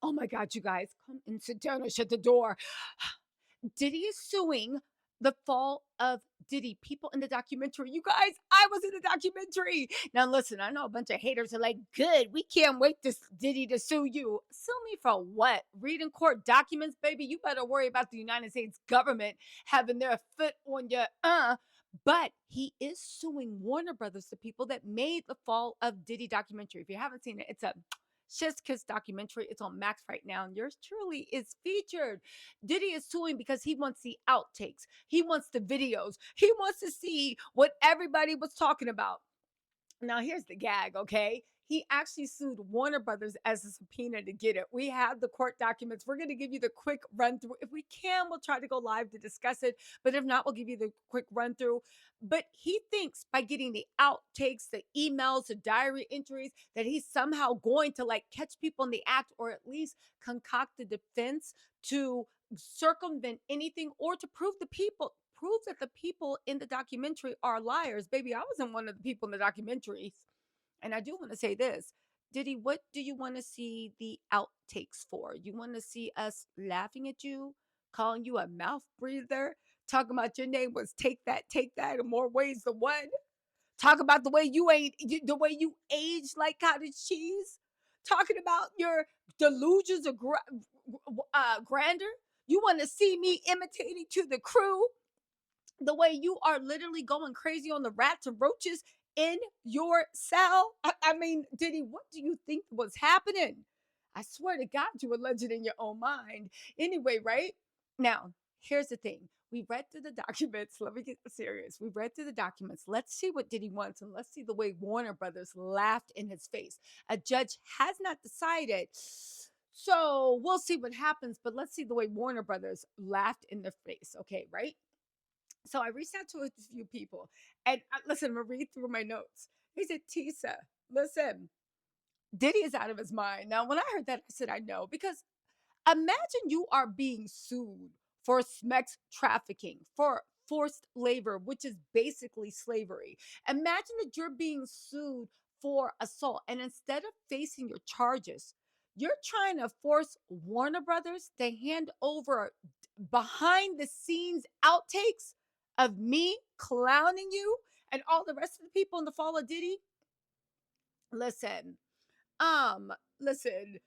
Oh my God, you guys, come and sit down and shut the door. Diddy is suing the fall of Diddy. People in the documentary. You guys, I was in the documentary. Now, listen, I know a bunch of haters are like, good, we can't wait to Diddy to sue you. Sue me for what? Reading court documents, baby? You better worry about the United States government having their foot on your But he is suing Warner Brothers, the people that made the Fall of Diddy documentary. If you haven't seen it, it's a Chef's Kiss documentary. It's on Max right now, and yours truly is featured. Diddy is suing because he wants the outtakes. He wants the videos. He wants to see what everybody was talking about. Now, here's the gag, okay? He actually sued Warner Brothers as a subpoena to get it. We have the court documents. We're going to give you the quick run through. If we can, we'll try to go live to discuss it. But if not, we'll give you the quick run through. But he thinks by getting the outtakes, the emails, the diary entries, that he's somehow going to like catch people in the act or at least concoct a defense to circumvent anything or to prove that the people in the documentary are liars. Baby, I wasn't one of the people in the documentaries. And I do want to say this. Diddy, what do you want to see the outtakes for? You want to see us laughing at you, calling you a mouth breather, talking about your name was take that in more ways than one? Talk about the way the way you age like cottage cheese. Talking about your delusions of grandeur. You want to see me imitating to the crew the way you are literally going crazy on the rats and roaches in your cell. I mean, Diddy, what do you think was happening? I swear to God, you a legend in your own mind. Anyway, right? Now, here's the thing. We read through the documents. Let me get serious. We read through the documents. Let's see what Diddy wants and let's see the way Warner Brothers laughed in his face. A judge has not decided. So we'll see what happens, but let's see the way Warner Brothers laughed in their face. Okay, right? So I reached out to a few people and listen, I'm gonna read through my notes. He said, Tisa, listen, Diddy is out of his mind. Now, when I heard that, I said, I know, because imagine you are being sued for sex trafficking, for forced labor, which is basically slavery. Imagine that you're being sued for assault. And instead of facing your charges, you're trying to force Warner Brothers to hand over behind the scenes outtakes of me clowning you and all the rest of the people in the fall of Diddy. Listen, um, listen,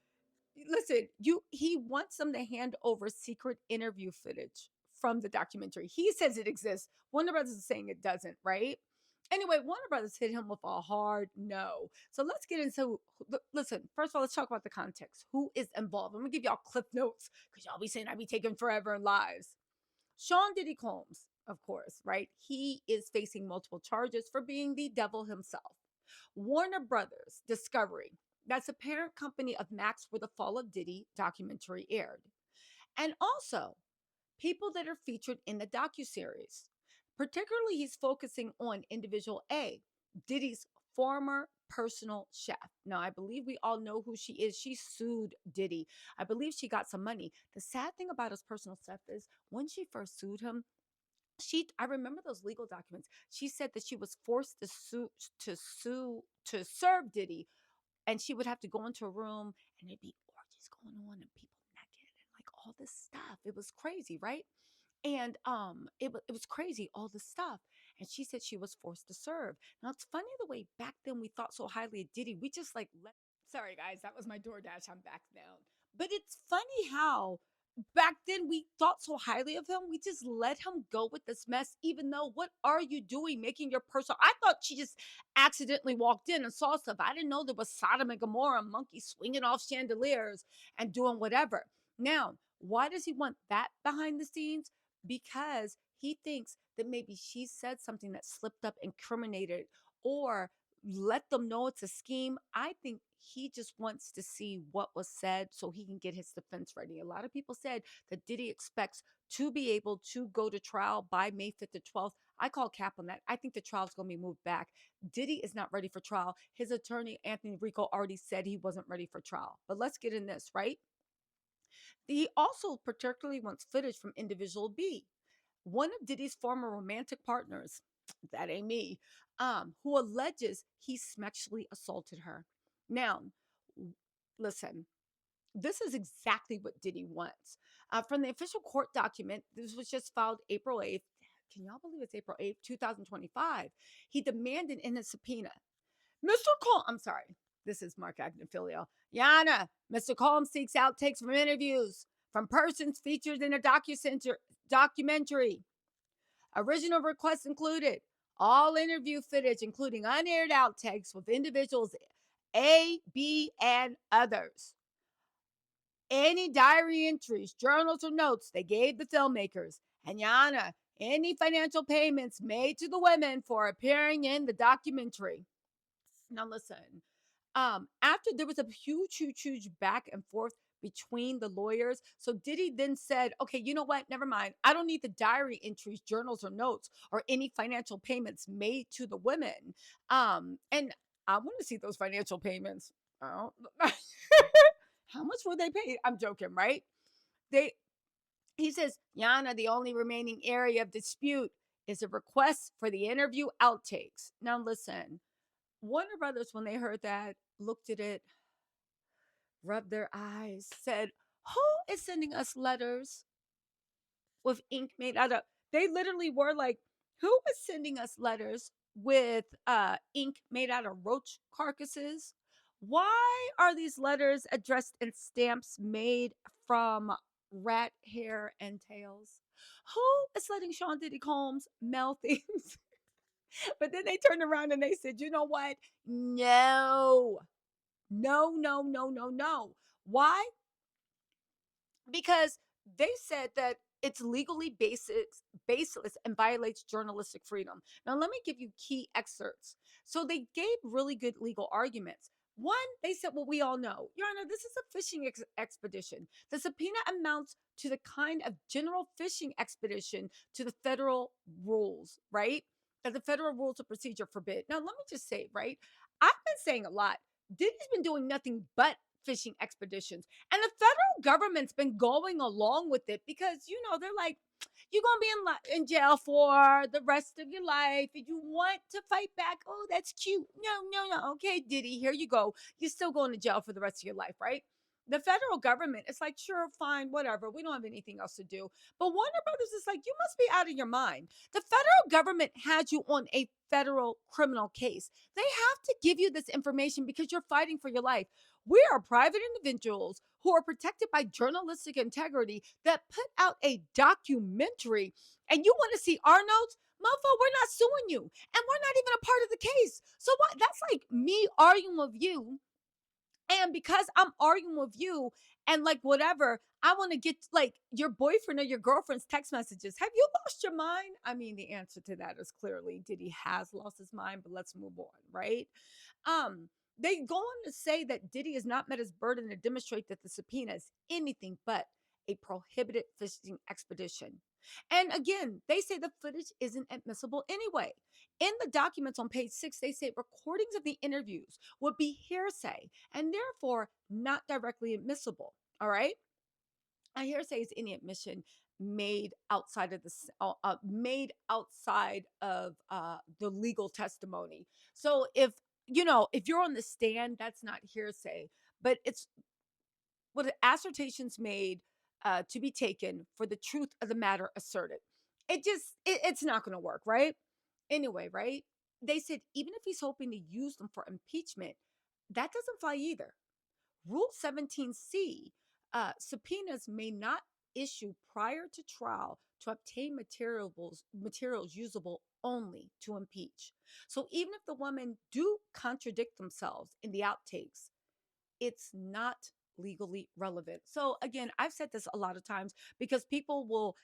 listen, you he wants them to hand over secret interview footage from the documentary. He says it exists. Warner Brothers is saying it doesn't, right? Anyway, Warner Brothers hit him with a hard no. So let's get into listen. First of all, let's talk about the context. Who is involved? I'm gonna give y'all clip notes because y'all be saying I be taking forever in lives. Sean Diddy Combs, of course, right? He is facing multiple charges for being the devil himself. Warner Brothers Discovery, that's a parent company of Max where the Fall of Diddy documentary aired. And also, people that are featured in the docuseries. Particularly, he's focusing on individual A, Diddy's former personal chef. Now, I believe we all know who she is. She sued Diddy. I believe she got some money. The sad thing about his personal chef is when she first sued him, I remember those legal documents. She said that she was forced to serve Diddy, and she would have to go into a room and there'd be orgies going on and people naked and like all this stuff. It was crazy, right? And it was crazy, all this stuff. And she said she was forced to serve. Now it's funny the way back then we thought so highly of Diddy. We just like let sorry guys, that was my DoorDash. I'm back now. But it's funny how back then we thought so highly of him. We just let him go with this mess, even though what are you doing making your personal? I thought she just accidentally walked in and saw stuff. I didn't know there was Sodom and Gomorrah monkeys swinging off chandeliers and doing whatever. Now, why does he want that behind the scenes? Because he thinks that maybe she said something that slipped up, incriminated, or let them know it's a scheme. I think he just wants to see what was said so he can get his defense ready. A lot of people said that Diddy expects to be able to go to trial by May 5th to 12th. I call cap on that. I think the trial's going to be moved back. Diddy is not ready for trial. His attorney, Anthony Rico, already said he wasn't ready for trial. But let's get in this, right? He also particularly wants footage from individual B, one of Diddy's former romantic partners, that ain't me, who alleges he sexually assaulted her. Now, listen, This is exactly what Diddy wants. From the official court document, this was just filed April 8th. Can y'all believe it's April 8th, 2025? He demanded in a subpoena. Mr. Cole, I'm sorry, this is Mark Agnifilio. Yana, Mr. Colm seeks outtakes from interviews from persons featured in a documentary. Original requests included all interview footage, including unaired outtakes with individuals A, B, and others. Any diary entries, journals, or notes they gave the filmmakers. And Yana, any financial payments made to the women for appearing in the documentary. Now listen, after there was a huge back and forth between the lawyers. So Diddy then said, okay, you know what? Never mind. I don't need the diary entries, journals, or notes, or any financial payments made to the women. And I want to see those financial payments. I don't, how much were they paid? I'm joking, right? They He says, Yana, the only remaining area of dispute is a request for the interview outtakes. Now listen, Warner Brothers, when they heard that, looked at it, rubbed their eyes, said, who is sending us letters with ink made out of? They literally were like, who is sending us letters with ink made out of roach carcasses? Why are these letters addressed in stamps made from rat hair and tails? Who is letting Sean Diddy Combs mail things? But then they turned around and they said, you know what? No, no. Why? Because they said that it's legally baseless and violates journalistic freedom. Now, let me give you key excerpts. So they gave really good legal arguments. One, they said what we all know. Your Honor, this is a fishing expedition. The subpoena amounts to the kind of general fishing expedition to the federal rules, right? That the federal rules of procedure forbid. Now, let me just say, right? I've been saying a lot. Diddy's been doing nothing but fishing expeditions. And the federal government's been going along with it because, they're like, you're going to be in jail for the rest of your life. If you want to fight back, oh, that's cute. No. Okay, Diddy, here you go. You're still going to jail for the rest of your life, right? The federal government is like, sure, fine, whatever. We don't have anything else to do. But Warner Brothers is like, you must be out of your mind. The federal government had you on a federal criminal case. They have to give you this information because you're fighting for your life. We are private individuals who are protected by journalistic integrity that put out a documentary, and you want to see our notes? Mofo, we're not suing you, and we're not even a part of the case. So what? That's like me arguing with you. And because I'm arguing with you and like whatever, I want to get like your boyfriend or your girlfriend's text messages. Have you lost your mind? I mean, the answer to that is clearly Diddy has lost his mind, but let's move on, right? They go on to say that Diddy has not met his burden to demonstrate that the subpoena is anything but a prohibited fishing expedition. And again, they say the footage isn't admissible anyway. In the documents on page 6, they say recordings of the interviews would be hearsay and therefore not directly admissible. All right. A hearsay is any admission made outside of the legal testimony. So if you're on the stand, that's not hearsay, but it's what assertions made to be taken for the truth of the matter asserted. It's not going to work, right? Anyway, right? They said even if he's hoping to use them for impeachment, that doesn't fly either. Rule 17C, subpoenas may not issue prior to trial to obtain materials usable only to impeach. So even if the women do contradict themselves in the outtakes, it's not legally relevant. So again, I've said this a lot of times because people will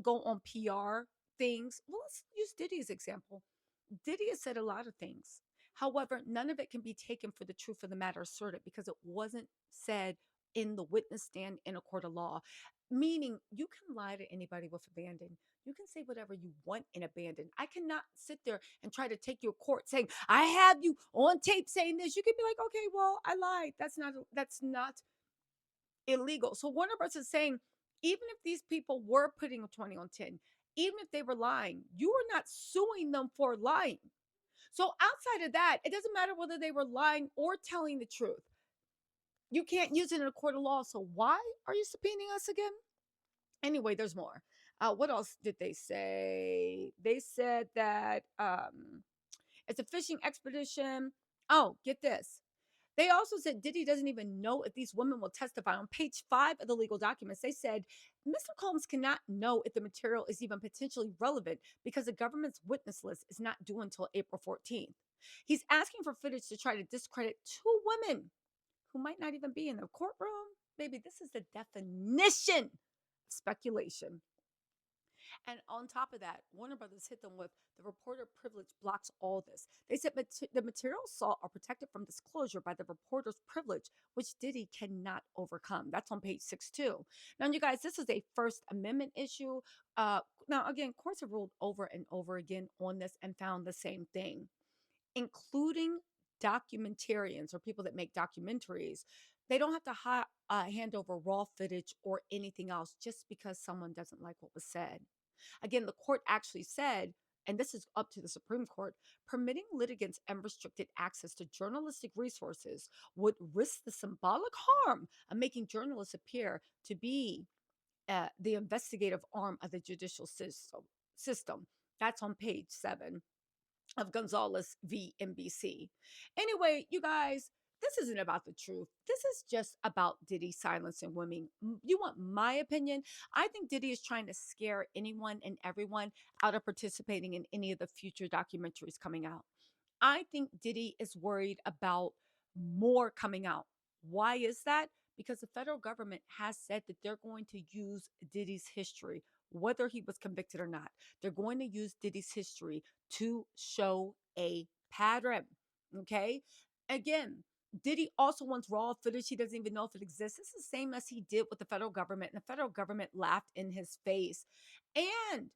go on PR things. Well, let's use Diddy's example. Diddy has said a lot of things. However, none of it can be taken for the truth of the matter asserted because it wasn't said in the witness stand in a court of law. Meaning, you can lie to anybody with abandon. You can say whatever you want in abandon. I cannot sit there and try to take you to court saying, I have you on tape saying this. You can be like, okay, well, I lied. That's not illegal. So Warner Bros. Is saying, even if these people were putting a 20 on 10, even if they were lying, you are not suing them for lying. So outside of that, it doesn't matter whether they were lying or telling the truth. You can't use it in a court of law. So why are you subpoenaing us again? Anyway, there's more. What else did they say? They said that it's a fishing expedition. Oh, get this. They also said Diddy doesn't even know if these women will testify. On page 5 of the legal documents, they said Mr. Combs cannot know if the material is even potentially relevant because the government's witness list is not due until April 14th. He's asking for footage to try to discredit two women who might not even be in the courtroom. Baby, this is the definition of speculation. And on top of that, Warner Brothers hit them with the reporter privilege blocks all this. They said the materials sought are protected from disclosure by the reporter's privilege, which Diddy cannot overcome. That's on page 6 too. Now, you guys, this is a First Amendment issue. Now, again, courts have ruled over and over again on this and found the same thing, including documentarians or people that make documentaries. They don't have to hand over raw footage or anything else just because someone doesn't like what was said. Again, the court actually said, and this is up to the Supreme Court, permitting litigants unrestricted access to journalistic resources would risk the symbolic harm of making journalists appear to be the investigative arm of the judicial system. That's on page 7 of Gonzalez v. NBC. Anyway, you guys, this isn't about the truth. This is just about Diddy silencing women. You want my opinion? I think Diddy is trying to scare anyone and everyone out of participating in any of the future documentaries coming out. I think Diddy is worried about more coming out. Why is that? Because the federal government has said that they're going to use Diddy's history, whether he was convicted or not. They're going to use Diddy's history to show a pattern. Okay. Again, Diddy also wants raw footage. He doesn't even know if it exists. It's the same as he did with the federal government, and the federal government laughed in his face. And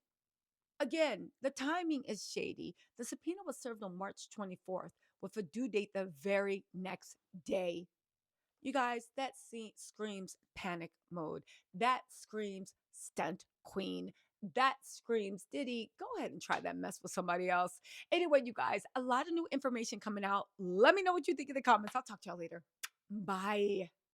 again, the timing is shady. The subpoena was served on March 24th with a due date the very next day. You guys, that screams panic mode. That screams stunt queen. That screams Diddy. Go ahead and try that mess with somebody else. Anyway, you guys, a lot of new information coming out. Let me know what you think in the comments. I'll talk to y'all later. Bye.